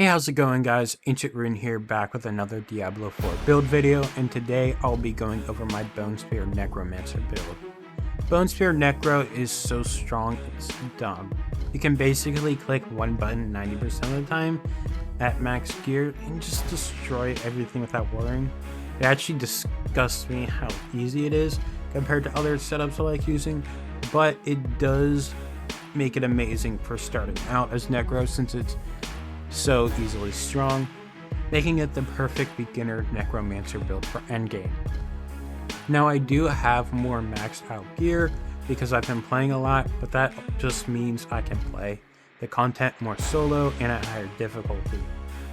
Hey, how's it going, guys? Ancient Rune here, back with another Diablo 4 build video, and today I'll be going over my Bone Spear Necromancer build. Bone Spear Necro is so strong, it's dumb. You can basically click one button 90% of the time at max gear and just destroy everything without worrying. It actually disgusts me how easy it is compared to other setups I like using, but it does make it amazing for starting out as Necro since it's so easily strong, making it the perfect beginner necromancer build for endgame. Now I do have more maxed out gear because I've been playing a lot, but that just means I can play the content more solo and at higher difficulty.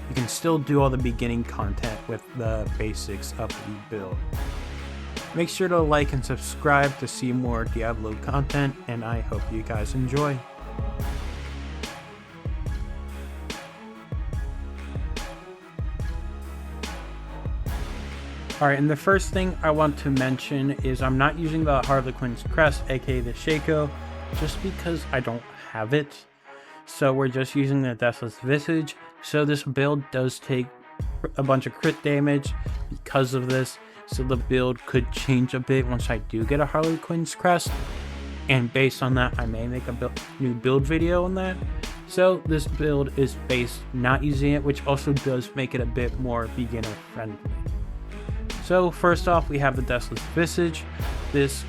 You can still do all the beginning content with the basics of the build. Make sure to like and subscribe to see more Diablo content, and I hope you guys enjoy. Alright, and the first thing I want to mention is I'm not using the Harlequin's Crest, aka the Shaco, just because I don't have it. So we're just using the Deathless Visage. So this build does take a bunch of crit damage because of this. So the build could change a bit once I do get a Harlequin's Crest. And based on that, I may make a new build video on that. So this build is based not using it, which also does make it a bit more beginner friendly. So first off, we have the Deathless Visage. This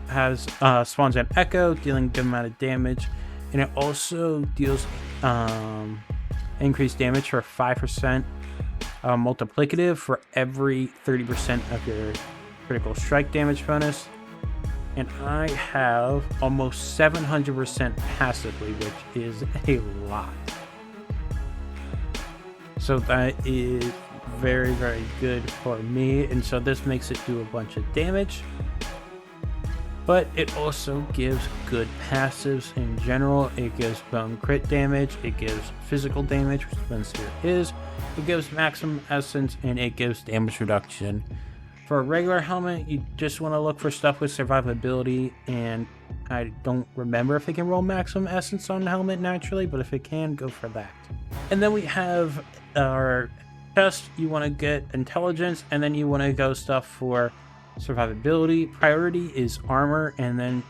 spawns an echo, dealing good amount of damage, and it also deals increased damage for 5% multiplicative for every 30% of your critical strike damage bonus. And I have almost 700% passively, which is a lot. So that is very good for me, and so this makes it do a bunch of damage, but it also gives good passives in general. It gives bone crit damage, it gives physical damage, which Bone Spear is, it gives maximum essence, and it gives damage reduction. For a regular helmet, you just want to look for stuff with survivability, and I don't remember if it can roll maximum essence on the helmet naturally, but if it can, go for that. And then we have our chest. You want to get intelligence, and then you want to go stuff for survivability. Priority is armor, and then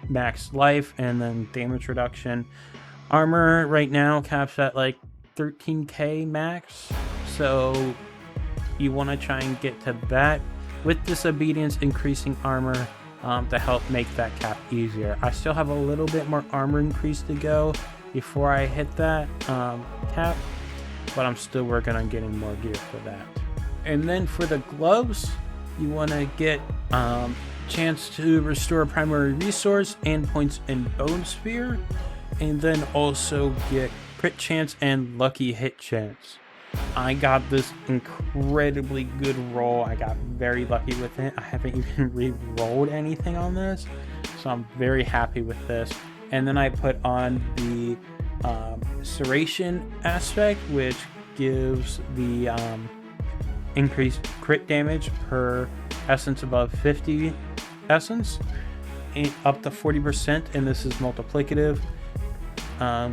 max life, and then damage reduction. Armor right now caps at like 13k max, so you want to try and get to that with disobedience, increasing armor to help make that cap easier. I still have a little bit more armor increase to go before I hit that cap, but I'm still working on getting more gear for that. And then for the gloves, you want to get chance to restore primary resource and points in Bone Spear, and then also get crit chance and lucky hit chance. I got this incredibly good roll. I got very lucky with it. I haven't even re-rolled anything on this, so I'm very happy with this. And then I put on the serration aspect, which gives the increased crit damage per essence above 50 essence, up to 40%, and this is multiplicative,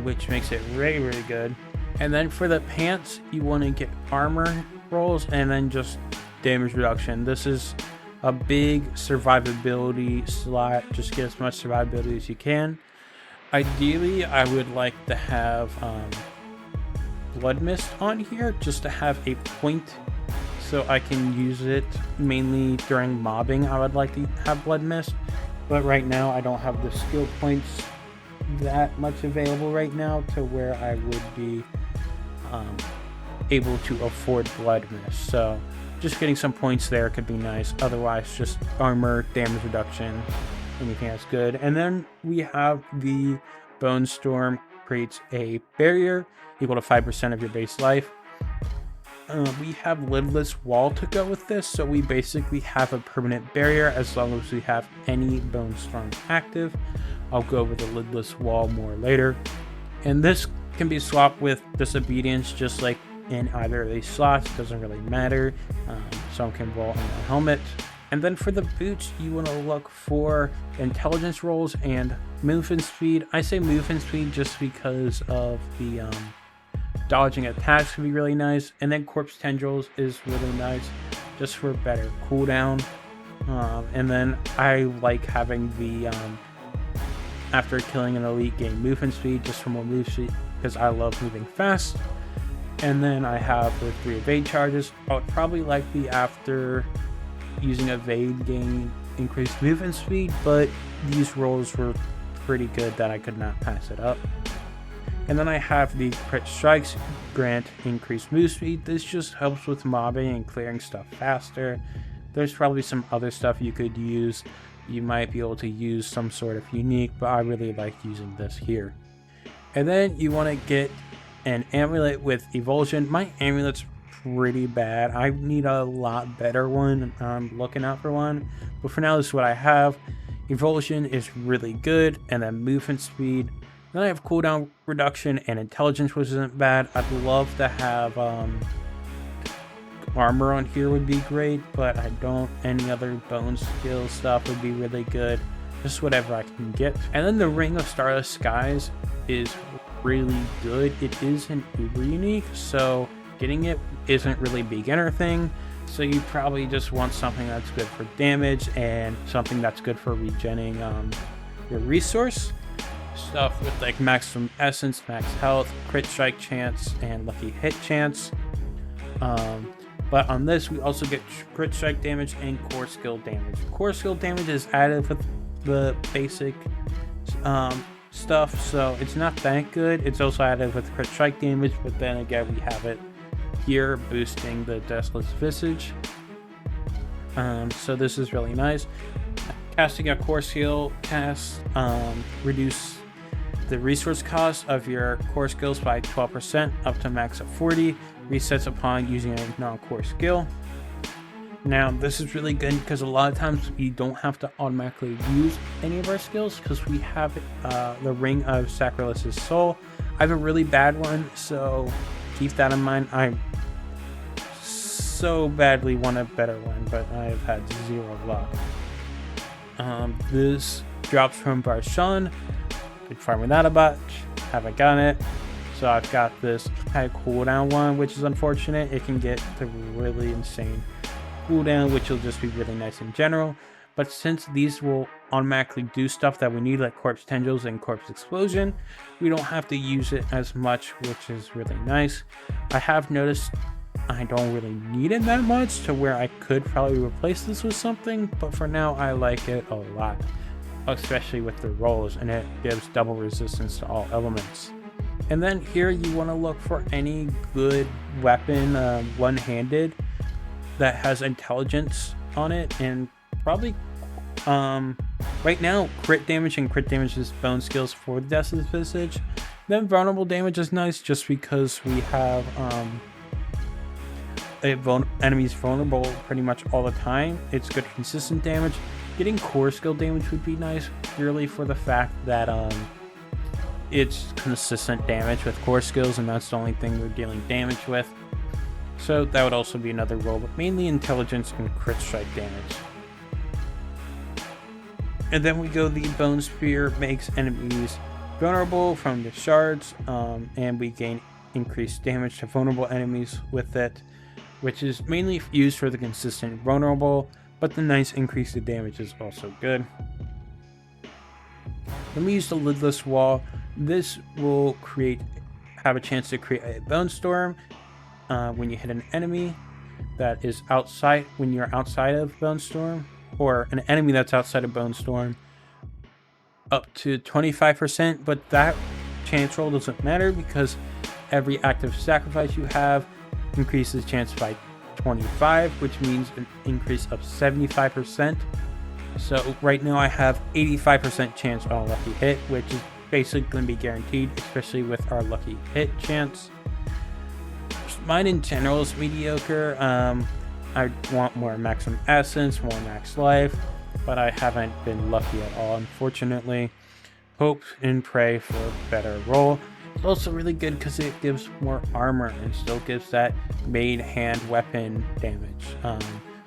which makes it really good. And then for the pants, you want to get armor rolls and then just damage reduction. This is a big survivability slot. Just get as much survivability as you can. Ideally, I would like to have Blood Mist on here just to have a point so I can use it mainly during mobbing. I would like to have Blood Mist, but right now I don't have the skill points that much available right now to where I would be able to afford Blood Mist. So just getting some points there could be nice. Otherwise, just armor, damage reduction, anything that's good. And then we have the Bone Storm creates a barrier equal to 5% of your base life. We have Lidless Wall to go with this, so we basically have a permanent barrier as long as we have any Bone Storm active. I'll go over the Lidless Wall more later. And this can be swapped with Disobedience, just like in either of these slots. Doesn't really matter. Some can roll on the helmet. And then for the boots, you want to look for intelligence rolls and movement speed. I say movement speed just because of the Dodging attacks can be really nice, and then corpse tendrils is really nice just for better cooldown. And then I like having the after killing an elite gain movement speed just for more move speed because I love moving fast. And then I have the 3 evade charges. I would probably like the after using evade gain increased movement speed, but these rolls were pretty good that I could not pass it up. And then I have the crit strikes grant increased move speed. This just helps with mobbing and clearing stuff faster. There's probably some other stuff you could use. You might be able to use some sort of unique, but I really like using this here. And then you want to get an amulet with evulsion. My amulet's pretty bad. I need a lot better one. I'm looking out for one, but for now this is what I have. Evulsion is really good, and then movement speed. Then I have cooldown reduction and intelligence, which isn't bad. I'd love to have armor on here would be great, but I don't. Any other bone skill stuff would be really good. Just whatever I can get. And then the Ring of Starless Skies is really good. It is an uber unique, so getting it isn't really a beginner thing. So you probably just want something that's good for damage and something that's good for regenerating your resource. Stuff with like maximum essence, max health, crit strike chance, and lucky hit chance. But on this, we also get crit strike damage and core skill damage. Core skill damage is added with the basic stuff, so it's not that good. It's also added with crit strike damage, but then again, we have it here boosting the Deathless Visage. So this is really nice. Casting a core skill cast reduce the resource cost of your core skills by 12% up to max of 40. Resets upon using a non-core skill. Now this is really good because a lot of times we don't have to automatically use any of our skills because we have the Ring of Sacrilegious Soul. I have a really bad one, so keep that in mind. I so badly want a better one, but I've had 0 luck. This drops from Barshan. Been farming that a bunch, haven't gotten it, so I've got this high cooldown one, which is unfortunate. It can get to really insane cooldown, which will just be really nice in general, but since these will automatically do stuff that we need, like corpse tendrils and corpse explosion, we don't have to use it as much, which is really nice. I have noticed I don't really need it that much to where I could probably replace this with something, but for now I like it a lot, especially with the rolls, and it gives double resistance to all elements. And then here you want to look for any good weapon, one-handed, that has intelligence on it, and probably right now crit damage and crit damage is bone skills for the Deathless Visage. Then vulnerable damage is nice just because we have enemies vulnerable pretty much all the time. It's good consistent damage. Getting core skill damage would be nice purely for the fact that it's consistent damage with core skills, and that's the only thing we're dealing damage with. So that would also be another role, but mainly intelligence and crit strike damage. And then we go, the Bone Spear makes enemies vulnerable from the shards, and we gain increased damage to vulnerable enemies with it, which is mainly used for the consistent vulnerable, but the nice increase in damage is also good. Then we use the Lidless Wall. This will have a chance to create a Bone Storm when you hit an enemy that is outside, when you're outside of Bone Storm, or an enemy that's outside of Bone Storm, up to 25%, but that chance roll doesn't matter because every active sacrifice you have increases chance by 25, which means an increase of 75%. So right now I have 85% chance on a lucky hit, which is basically going to be guaranteed, especially with our lucky hit chance. Mine in general is mediocre. I want more maximum essence, more max life, but I haven't been lucky at all, unfortunately. Hope and pray for a better roll. It's also really good because it gives more armor and still gives that made hand weapon damage.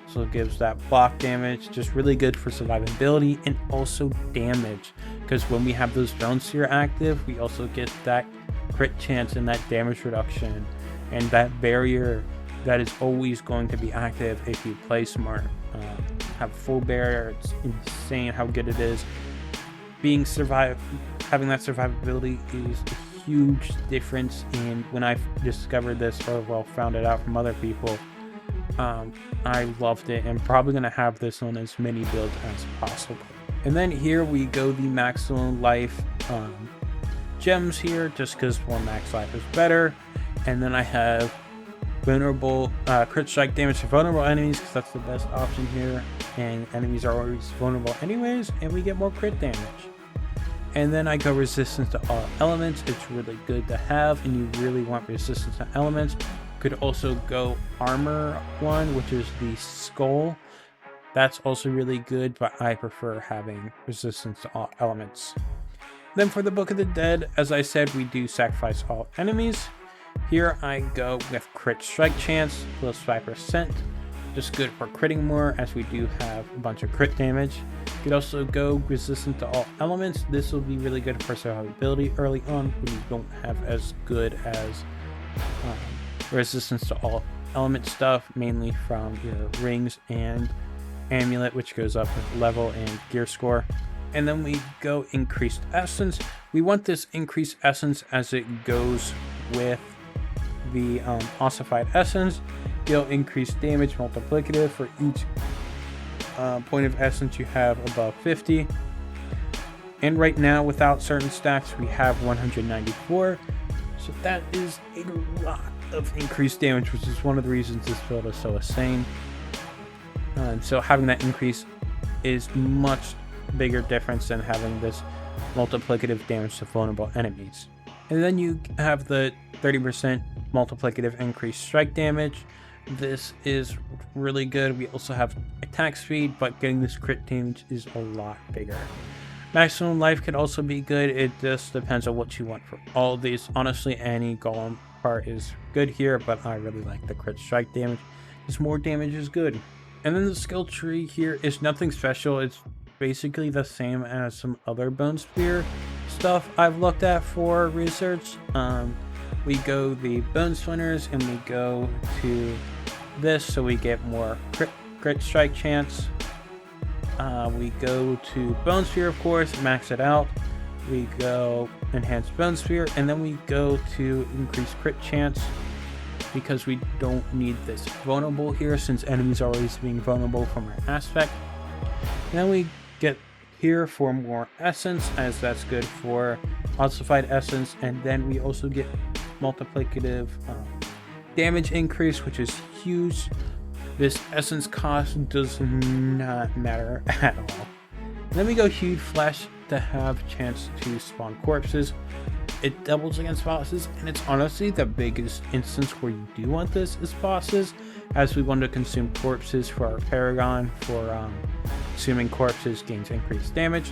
So it gives that block damage, just really good for survivability and also damage. Because when we have those Bone Sphere active, we also get that crit chance and that damage reduction and that barrier that is always going to be active if you play smart. Have full barrier, it's insane how good it is. Having that survivability is a huge difference. And when I discovered this, or well, found it out from other people, I loved it, and probably gonna have this on as many builds as possible. And then here we go, the maximum life gems here, just because more max life is better. And then I have vulnerable crit strike damage to vulnerable enemies, because that's the best option here, and enemies are always vulnerable anyways, and we get more crit damage. And then I go resistance to all elements. It's really good to have, and you really want resistance to elements. Could also go armor one, which is the skull. That's also really good, but I prefer having resistance to all elements. Then for the Book of the Dead, as I said, we do sacrifice all enemies. Here I go with crit strike chance plus 5%, just good for critting more, as we do have a bunch of crit damage. You could also go resistant to all elements. This will be really good for survivability early on when you don't have as good as resistance to all element stuff, mainly from your rings and amulet, which goes up with level and gear score. And then we go increased essence. We want this increased essence as it goes with the ossified essence. You'll increase damage multiplicative for each point of essence you have above 50. And right now, without certain stacks, we have 194. So that is a lot of increased damage, which is one of the reasons this build is so insane. So having that increase is much bigger difference than having this multiplicative damage to vulnerable enemies. And then you have the 30% multiplicative increased strike damage. This is really good. We also have attack speed, but getting this crit damage is a lot bigger. Maximum life could also be good. It just depends on what you want for all of these. Honestly, any golem part is good here, but I really like the crit strike damage, because more damage is good. And then the skill tree here is nothing special. It's basically the same as some other bone spear stuff I've looked at for research. We go the bone splinters, and we go to this, so we get more crit strike chance. We go to bone spear, of course, max it out. We go enhanced bone spear, and then we go to increase crit chance, because we don't need this vulnerable here, since enemies are always being vulnerable from our aspect. And then we get here for more essence, as that's good for ossified essence. And then we also get multiplicative damage increase, which is huge. This essence cost does not matter at all. And then we go huge flesh to have chance to spawn corpses. It doubles against bosses, and it's honestly the biggest instance where you do want this is bosses, as we want to consume corpses for our Paragon. For consuming corpses gains increased damage.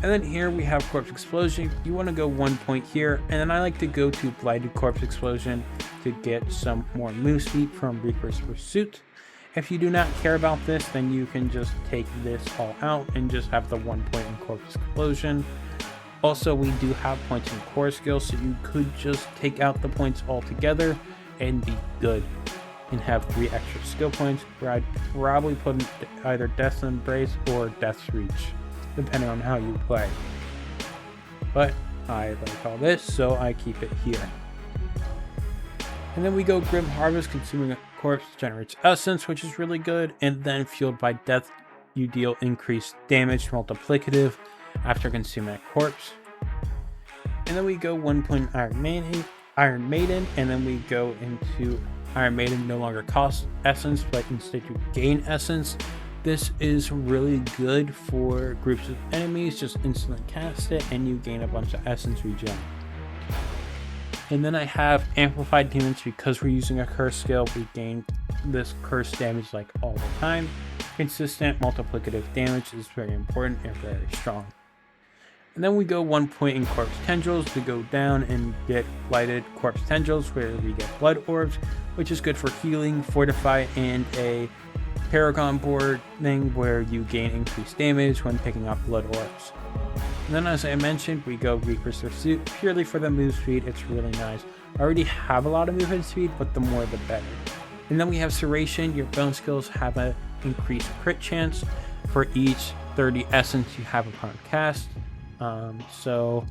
And then here we have corpse explosion. You want to go 1 point here, and then I like to go to blighted corpse explosion to get some more move speed from Reaper's Pursuit. If you do not care about this, then you can just take this all out and just have the 1 point in corpse explosion. Also, we do have points in core skills, so you could just take out the points altogether and be good and have 3 extra skill points, where I'd probably put in either Death's Embrace or Death's Reach, depending on how you play. But I like all this, so I keep it here. And then we go Grim Harvest. Consuming a corpse generates essence, which is really good. And then Fueled by Death, you deal increased damage multiplicative after consuming a corpse. And then we go 1 point Iron Maiden, and then we go into Iron Maiden no longer costs essence, but instead you gain essence. This is really good for groups of enemies. Just instantly cast it and you gain a bunch of essence regen. And then I have amplified damage, because we're using a curse skill. We gain this curse damage like all the time. Consistent multiplicative damage is very important and very strong. And then we go 1 point in corpse tendrils to go down and get blighted corpse tendrils, where we get blood orbs, which is good for healing, fortify, and a Paragon board thing where you gain increased damage when picking up blood orbs. And then, as I mentioned, we go Reaper's Pursuit purely for the move speed. It's really nice. I already have a lot of movement speed, but the more the better. And then we have Serration. Your bone skills have an increased crit chance for each 30 essence you have upon cast. So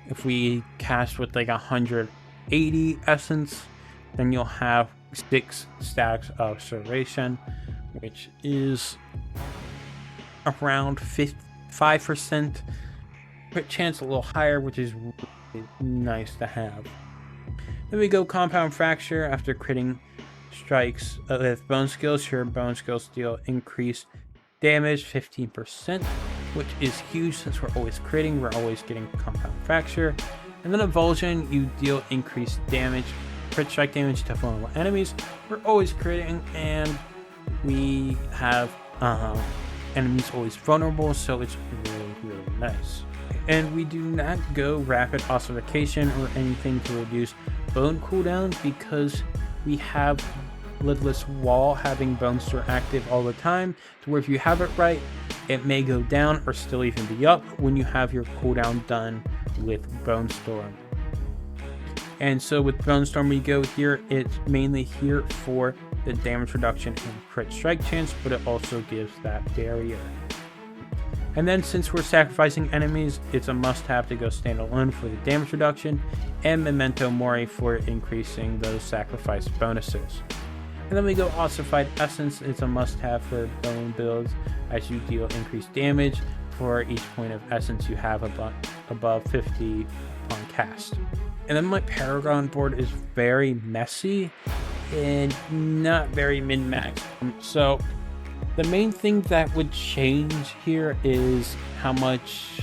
if we cast with like 180 essence, then you'll have 6 stacks of Serration, which is around 5% crit chance, a little higher, which is really nice to have. Then we go Compound Fracture. After critting strikes with bone skills, your bone skills deal increased damage 15%, which is huge since we're always critting. We're always getting Compound Fracture. And then Avulsion, you deal increased damage, crit strike damage to vulnerable enemies. We're always critting, and we have enemies always vulnerable, so it's really nice. And we do not go Rapid Ossification or anything to reduce bone cooldowns, because we have Lidless Wall having Bone Storm active all the time, to where if you have it right, it may go down or still even be up when you have your cooldown done with Bone Storm. And so with Bone Storm, we go here, it's mainly here for the damage reduction and crit strike chance, but it also gives that barrier. And then since we're sacrificing enemies, it's a must-have to go standalone for the damage reduction, and Memento Mori for increasing those sacrifice bonuses. And then we go Ossified Essence. It's a must-have for bone builds, as you deal increased damage for each point of essence you have above 50 upon cast. And then my Paragon board is very messy and not very min-max. So the main thing that would change here is how much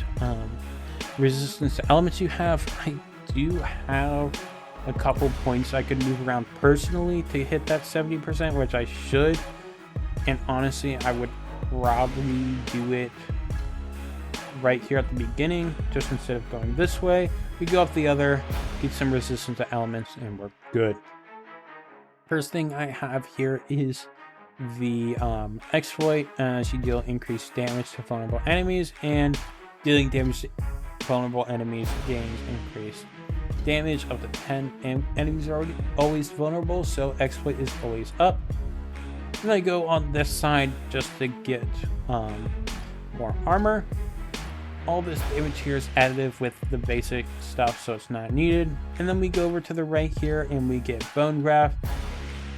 resistance to elements you have. I do have a couple points I could move around personally to hit that 70%, which I should. And honestly, I would probably do it right here at the beginning, just instead of going this way. We go up the other, get some resistance to elements, and we're good. First thing I have here is the exploit. As you deal increased damage to vulnerable enemies, and dealing damage to vulnerable enemies gains increased damage up to 10, and enemies are always vulnerable, so exploit is always up. And I go on this side just to get more armor. All this damage here is additive with the basic stuff, so it's not needed. And then we go over to the right here and we get Bone Graft.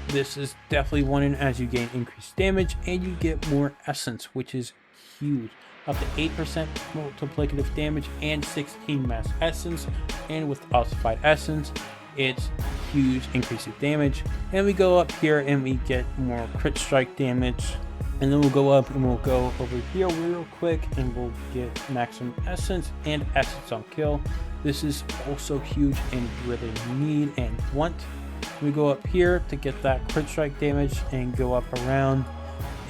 This is definitely wanted as you gain increased damage and you get more essence, which is huge. Up to 8% multiplicative damage and 16 mass essence. And with Ossified Essence, it's huge increase of damage. And we go up here and we get more crit strike damage. And then we'll go up and we'll go over here real quick and we'll get maximum essence and essence on kill. This is also huge and really need and want. We go up here to get that crit strike damage and go up around,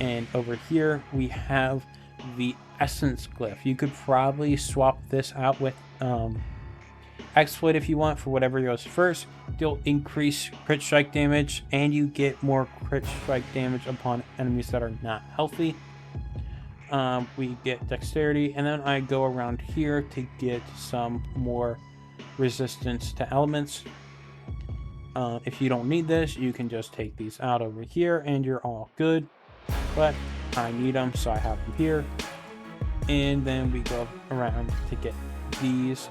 and over here we have the essence glyph. You could probably swap this out with exploit if you want for whatever goes first. You'll increase crit strike damage and you get more crit strike damage upon enemies that are not healthy. We get dexterity, and then I go around here to get some more resistance to elements. If you don't need this, you can just take these out over here and you're all good, but I need them, so I have them here. And then we go around to get these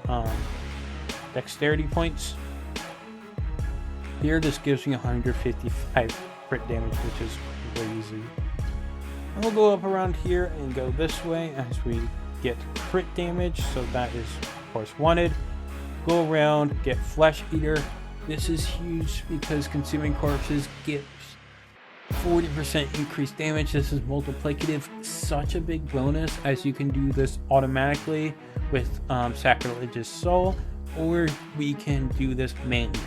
dexterity points. Here, this gives me 155 crit damage, which is crazy. And we'll go up around here and go this way as we get crit damage, so that is of course wanted. Go around, get Flesh Eater. This is huge because Consuming Corpses gives 40% increased damage. This is multiplicative, such a big bonus, as you can do this automatically with Sacrilegious Soul, or we can do this manually.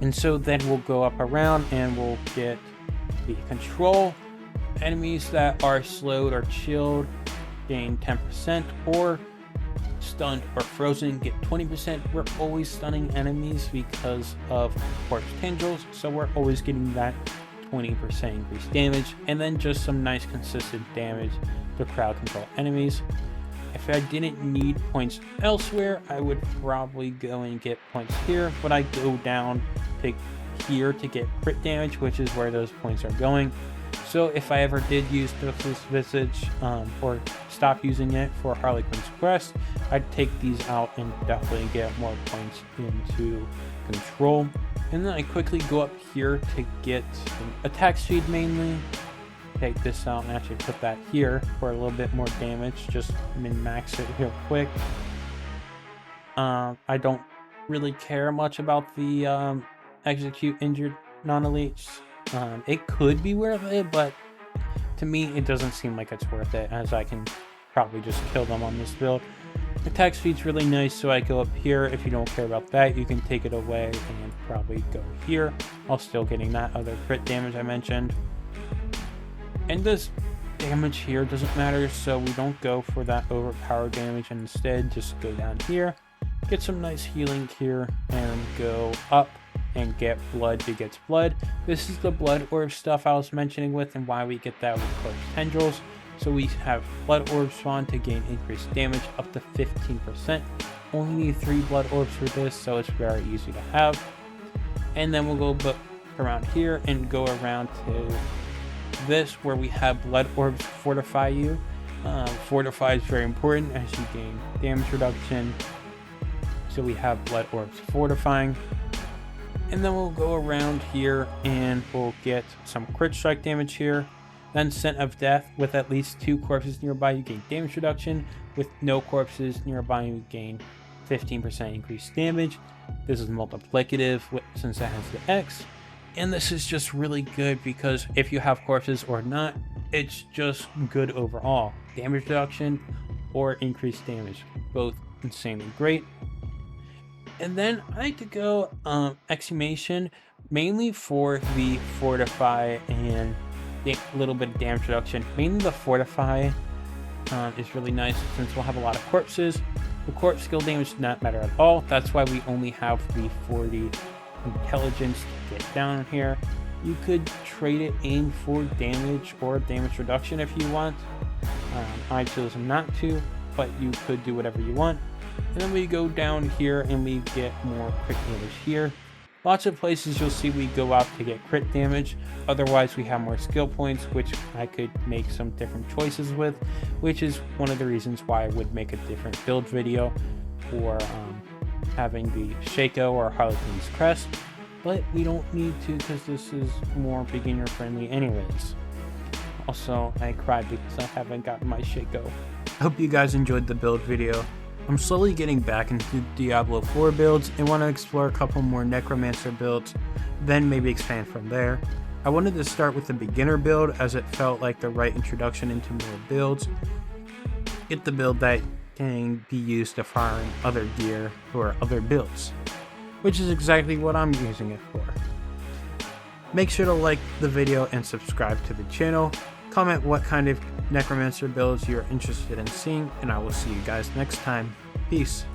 And so then we'll go up around and we'll get the Control. Enemies that are slowed or chilled gain 10%, or stunned or frozen get 20%. We're always stunning enemies because of Corpse Tendrils, so we're always getting that 20% increased damage, and then just some nice consistent damage to crowd control enemies. If I didn't need points elsewhere, I would probably go and get points here, but I go down to here to get crit damage, which is where those points are going. So if I ever did use Toothless Visage or stop using it for Harlequin's Crest, I'd take these out and definitely get more points into control. And then I quickly go up here to get attack speed mainly. Take this out and actually put that here for a little bit more damage. Just min-max it real quick. I don't really care much about the execute injured non-elites. It could be worth it, but to me it doesn't seem like it's worth it, as I can probably just kill them on this build. Attack speed's really nice, so I go up here. If you don't care about that, you can take it away and probably go here, while still getting that other crit damage I mentioned. And this damage here doesn't matter, so we don't go for that overpowered damage, and instead just go down here, get some nice healing here, and go up and get blood begets blood. This is the blood orb stuff I was mentioning with, and why we get that with Corpse Tendrils. So we have blood orbs spawn to gain increased damage up to 15%. Only need 3 blood orbs for this, so it's very easy to have. And then we'll go around here and go around to this, where we have blood orbs fortify you. Fortify is very important as you gain damage reduction. So we have blood orbs fortifying. And then we'll go around here and we'll get some crit strike damage here. Then Scent of Death. With at least 2 corpses nearby, you gain damage reduction. With no corpses nearby, you gain 15% increased damage. This is multiplicative since it has the X. And this is just really good because if you have corpses or not, it's just good overall. Damage reduction or increased damage, both insanely great. And then I like to go Exhumation, mainly for the Fortify and a little bit of damage reduction. Mainly the Fortify is really nice since we'll have a lot of corpses. The corpse skill damage does not matter at all. That's why we only have the 40 intelligence to get down here. You could trade it in for damage or damage reduction if you want. I chose not to, but you could do whatever you want. And then we go down here and we get more crit damage here. Lots of places you'll see we go out to get crit damage. Otherwise we have more skill points, which I could make some different choices with, which is one of the reasons why I would make a different build video for having the Shaco or Harlequin's Crest. But we don't need to because this is more beginner friendly anyways. Also, I cried because I haven't gotten my Shaco. I hope you guys enjoyed the build video. I'm slowly getting back into Diablo 4 builds and want to explore a couple more Necromancer builds, then maybe expand from there. I wanted to start with the beginner build as it felt like the right introduction into more builds. Get the build that can be used to farm other gear or other builds, which is exactly what I'm using it for. Make sure to like the video and subscribe to the channel. Comment what kind of Necromancer builds you're interested in seeing, and I will see you guys next time. Peace.